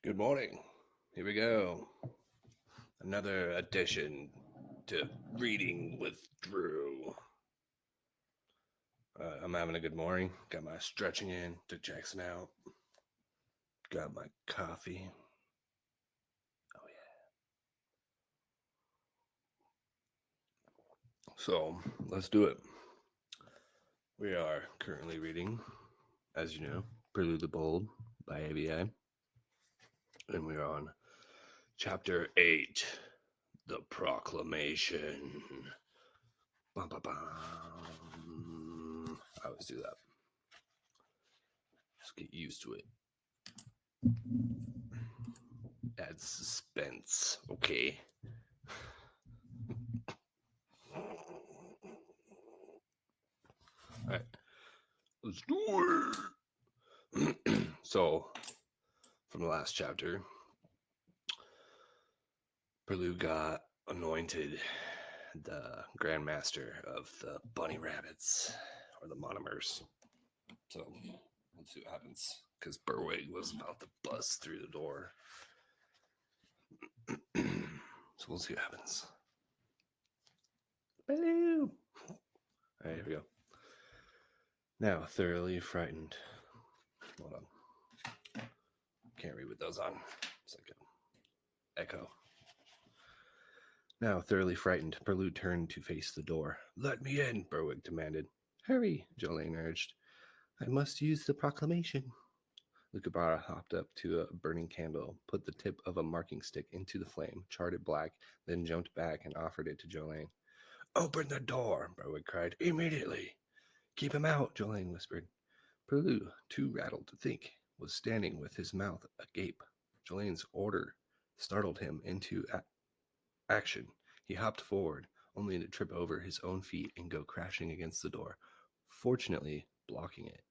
Good morning. Here we go. Another edition to Reading with Drew. I'm having a good morning. Got my stretching in, took Jackson out. Got my coffee. Oh, yeah. So, let's do it. We are currently reading, as you know, Perloo the Bold by ABI. And we're on Chapter 8, The Proclamation. Bum, bum, bum. I always do that. Just get used to it. Add suspense. Okay. Alright. Let's do it. So, from the last chapter, Perloo got anointed the Grandmaster of the Bunny Rabbits, or the Monomers. So, let's see what happens. Because Berwig was about to bust through the door. So, we'll see what happens. Perloo! Alright, here we go. Now, thoroughly frightened. Hold on. Can't read with those on. It's like an echo. Now thoroughly frightened, Perloo turned to face the door. "Let me in," Berwick demanded. "Hurry," Jolene urged. "I must use the proclamation." Lucabara hopped up to a burning candle, put the tip of a marking stick into the flame, charred it black, then jumped back and offered it to Jolene. "Open the door," Berwick cried. "Immediately." "Keep him out," Jolene whispered. Perloo, too rattled to think, was standing with his mouth agape. Jolene's order startled him into action. He hopped forward, only to trip over his own feet and go crashing against the door, fortunately blocking it.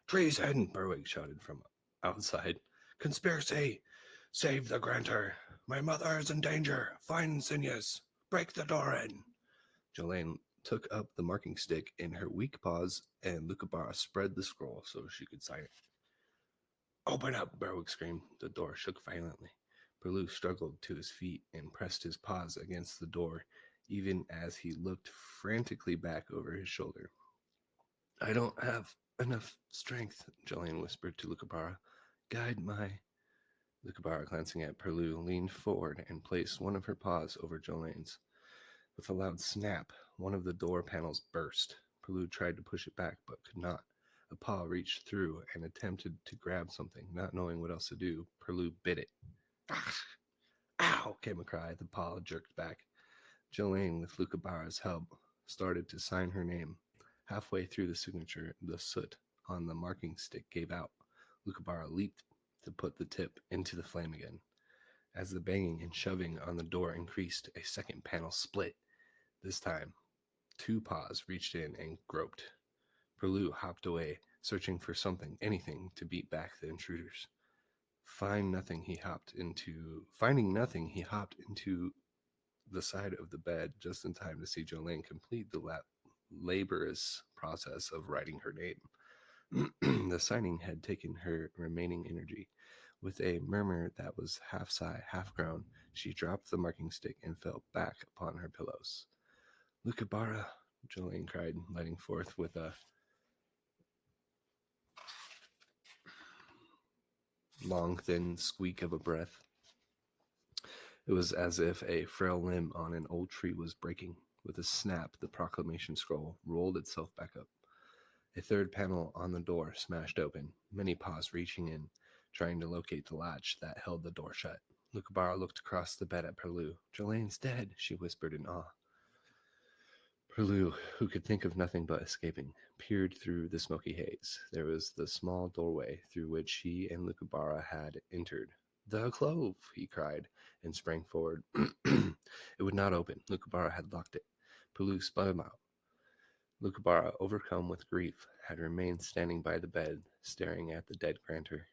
"Treason!" Berwick shouted from outside. "Conspiracy! Save the grantor! My mother is in danger! Find Sinus! Break the door in!" Jolene took up the marking stick in her weak paws, and Lucabara spread the scroll so she could sign it. "Open up!" Berwick screamed. The door shook violently. Perloo struggled to his feet and pressed his paws against the door, even as he looked frantically back over his shoulder. "I don't have enough strength," Jolene whispered to Lucabara. "Guide my..." Lucabara, glancing at Perloo, leaned forward and placed one of her paws over Jolene's. With a loud snap, one of the door panels burst. Perloo tried to push it back, but could not. A paw reached through and attempted to grab something. Not knowing what else to do, Perloo bit it. "Ow!" came a cry. The paw jerked back. Jolene, with Lucabara's help, started to sign her name. Halfway through the signature, the soot on the marking stick gave out. Lucabara leaped to put the tip into the flame again. As the banging and shoving on the door increased, a second panel split. This time, two paws reached in and groped. Perloo hopped away, searching for something, anything, to beat back the intruders. Finding nothing, he hopped into the side of the bed just in time to see Jolene complete the laborious process of writing her name. The signing had taken her remaining energy. With a murmur that was half sigh, half groan, she dropped the marking stick and fell back upon her pillows. "Lucabara," Jolene cried, letting forth with a long, thin squeak of a breath. It was as if a frail limb on an old tree was breaking. With a snap, the proclamation scroll rolled itself back up. A third panel on the door smashed open, many paws reaching in, trying to locate the latch that held the door shut. Lucabara looked across the bed at Perloo. "Jolene's dead," she whispered in awe. Perloo, who could think of nothing but escaping, peered through the smoky haze. There was the small doorway through which he and Lucabara had entered. "The clove!" he cried, and sprang forward. It would not open. Lucabara had locked it. Perloo spun him out. Lucabara, overcome with grief, had remained standing by the bed, staring at the dead grantor.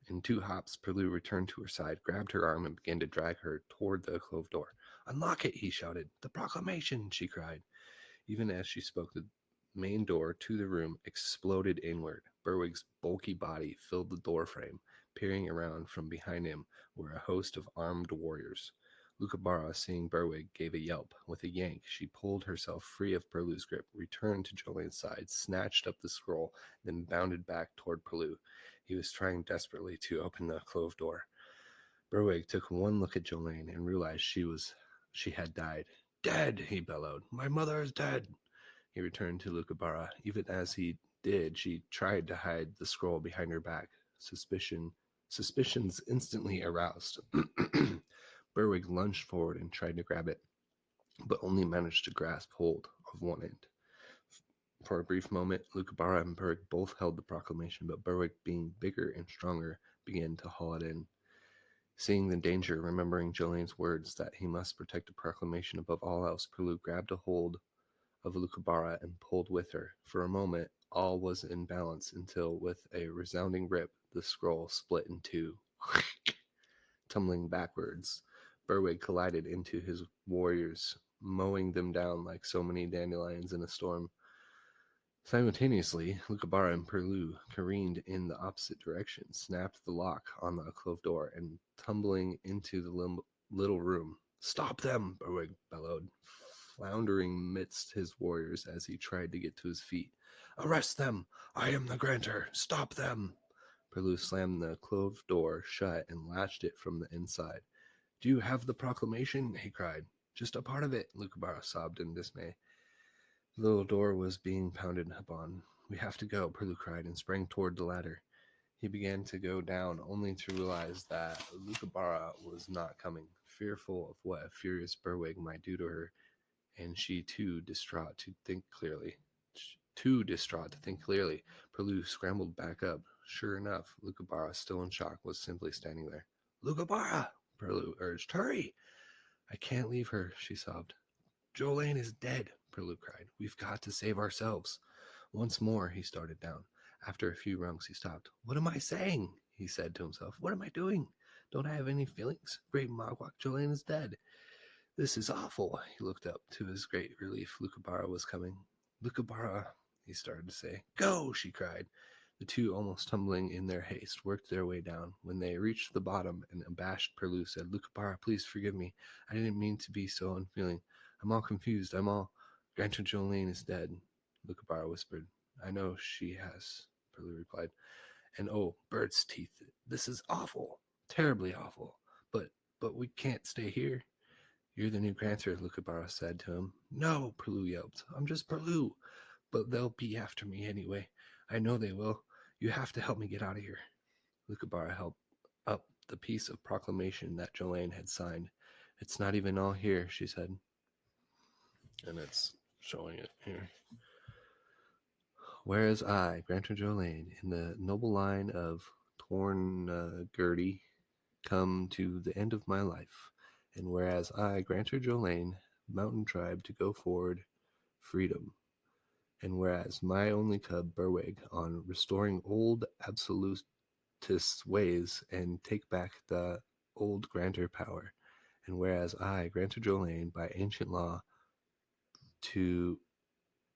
In two hops, Perloo returned to her side, grabbed her arm, and began to drag her toward the clove door. "Unlock it!" he shouted. "The proclamation!" she cried. Even as she spoke, the main door to the room exploded inward. Berwig's bulky body filled the door frame, Peering around from behind him were a host of armed warriors. Lucabara, seeing Berwig, gave a yelp. With a yank, she pulled herself free of Perloo's grip, returned to Jolene's side, snatched up the scroll, then bounded back toward Perloo. He was trying desperately to open the closed door. Berwig took one look at Jolene and realized she had died. Dead, he bellowed. My mother is dead. He returned to Lucabara. Even as he did, she tried to hide the scroll behind her back. Suspicions instantly aroused. Berwig lunged forward and tried to grab it, but only managed to grasp hold of one end. For a brief moment, Lucabara and Berwig both held the proclamation, but Berwig, being bigger and stronger, began to haul it in. Seeing the danger, remembering Jolene's words that he must protect the proclamation above all else, Perloo grabbed a hold of Lucabara and pulled with her. For a moment, all was in balance until, with a resounding rip, the scroll split in two. Tumbling backwards, Berwig collided into his warriors, mowing them down like so many dandelions in a storm. Simultaneously, Lucabara and Perloo careened in the opposite direction, snapped the lock on the closed door, and tumbling into the little room. Stop them, Berwig bellowed, floundering midst his warriors as he tried to get to his feet. Arrest them! I am the grantor! Stop them! Perloo slammed the closed door shut and latched it from the inside. Do you have the proclamation? He cried. Just a part of it, Lucabara sobbed in dismay. The little door was being pounded upon. We have to go, Perloo cried and sprang toward the ladder. He began to go down, only to realize that Lucabara was not coming, fearful of what a furious Berwig might do to her, and she too distraught to think clearly. Perloo scrambled back up. Sure enough, Lucabara, still in shock, was simply standing there. Lucabara, Perloo urged. Hurry! I can't leave her, she sobbed. Jolene is dead, Perloo cried. We've got to save ourselves. Once more, he started down. After a few rungs, he stopped. What am I saying? He said to himself. What am I doing? Don't I have any feelings? Great Mogwai, Jolene is dead. This is awful. He looked up. To his great relief, Lucabara was coming. Lucabara, he started to say. Go, she cried. The two, almost tumbling in their haste, worked their way down. When they reached the bottom, an abashed Perloo said, Lucabara, please forgive me. I didn't mean to be so unfeeling. I'm all confused. Grantor Jolene is dead, Lucabara whispered. I know she has, Perloo replied. And oh, bird's teeth. This is awful. Terribly awful. But we can't stay here. You're the new grantor, Lucabara said to him. No, Perloo yelped. I'm just Perloo. But they'll be after me anyway. I know they will. You have to help me get out of here. Lucabara held up the piece of proclamation that Jolene had signed. It's not even all here, she said. And it's showing it here. Whereas I, Grantor Jolene, in the noble line of Torn-Gerdy, come to the end of my life, and whereas I, Grantor Jolene, mountain tribe to go forward, freedom, and whereas my only cub, Berwig, on restoring old absolutist ways and take back the old grantor power, and whereas I, Grantor Jolene, by ancient law, to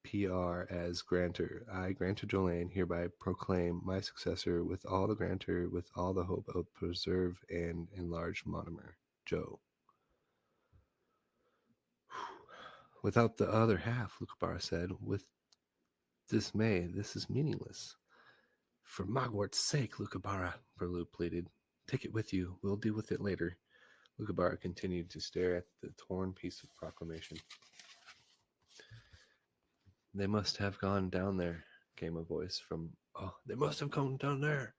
PR as grantor, I, Grantor Jolene, hereby proclaim my successor with all the grantor, with all the hope of preserve and enlarge Monomer, Joe. Without the other half, Lucabara said, with dismay, this is meaningless. For Mogwart's sake, Lucabara, Perloo pleaded. Take it with you. We'll deal with it later. Lucabara continued to stare at the torn piece of proclamation. They must have gone down there, came a voice from... Oh, they must have gone down there,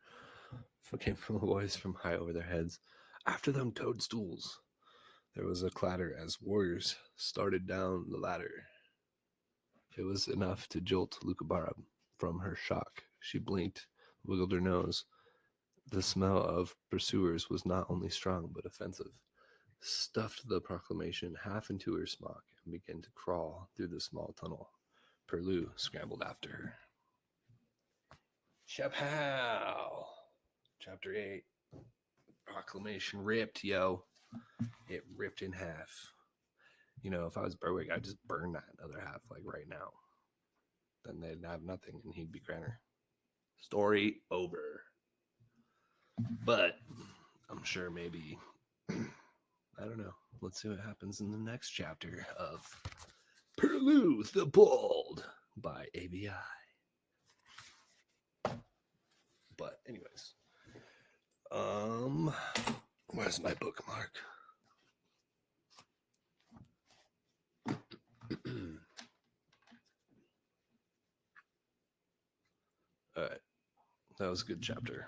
came from a voice from high over their heads. After them, toadstools. There was a clatter as warriors started down the ladder. It was enough to jolt Lucabara from her shock. She blinked, wiggled her nose. The smell of pursuers was not only strong, but offensive. Stuffed the proclamation half into her smock and began to crawl through the small tunnel. Perloo scrambled after her. Chapow! Chapter 8. Proclamation ripped, yo. It ripped in half. You know, if I was Berwick, I'd just burn that other half, like right now. Then they'd have nothing and he'd be Grantor. Story over. But I'm sure maybe, I don't know. Let's see what happens in the next chapter of Perloo the Bold by ABI. But anyways, where's my bookmark? All right, that was a good chapter.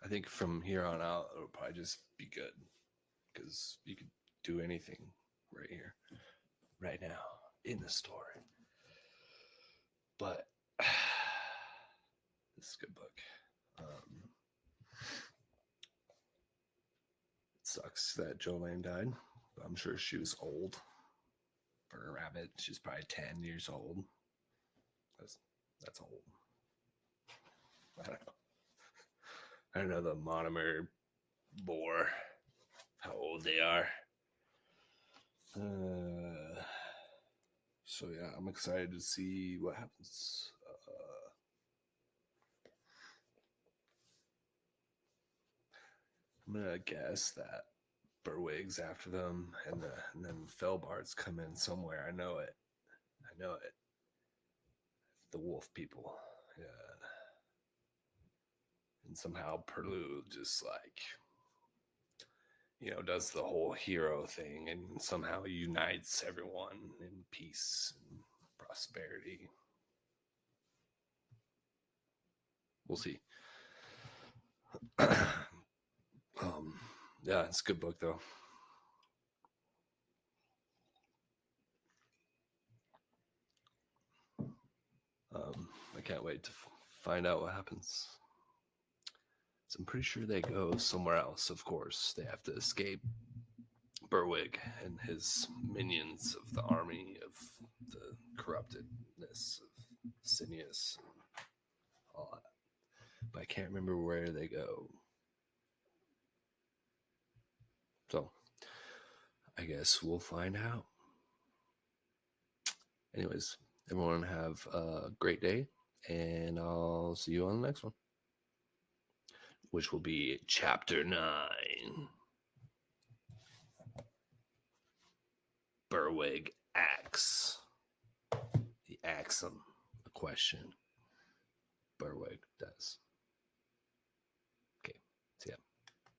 I think from here on out, it'll probably just be good because you could do anything right here, right now, in the story. But this is a good book. It sucks that Jolene died. But I'm sure she was old. For a rabbit, she's probably 10 years old. That's old. I don't know. I don't know the monomer boar, how old they are. So yeah, I'm excited to see what happens. I'm gonna guess that Berwigs after them, and then Felbards come in somewhere. I know it. The wolf people. Yeah. And somehow Perloo just does the whole hero thing and somehow unites everyone in peace and prosperity. We'll see. Yeah, it's a good book though. I can't wait to find out what happens. So I'm pretty sure they go somewhere else, of course. They have to escape Berwig and his minions of the army of the corruptedness of Sinius and all that. But I can't remember where they go. So I guess we'll find out. Anyways, everyone have a great day, and I'll see you on the next one, which will be Chapter 9. Berwig asks. He asks him a question. Berwig does.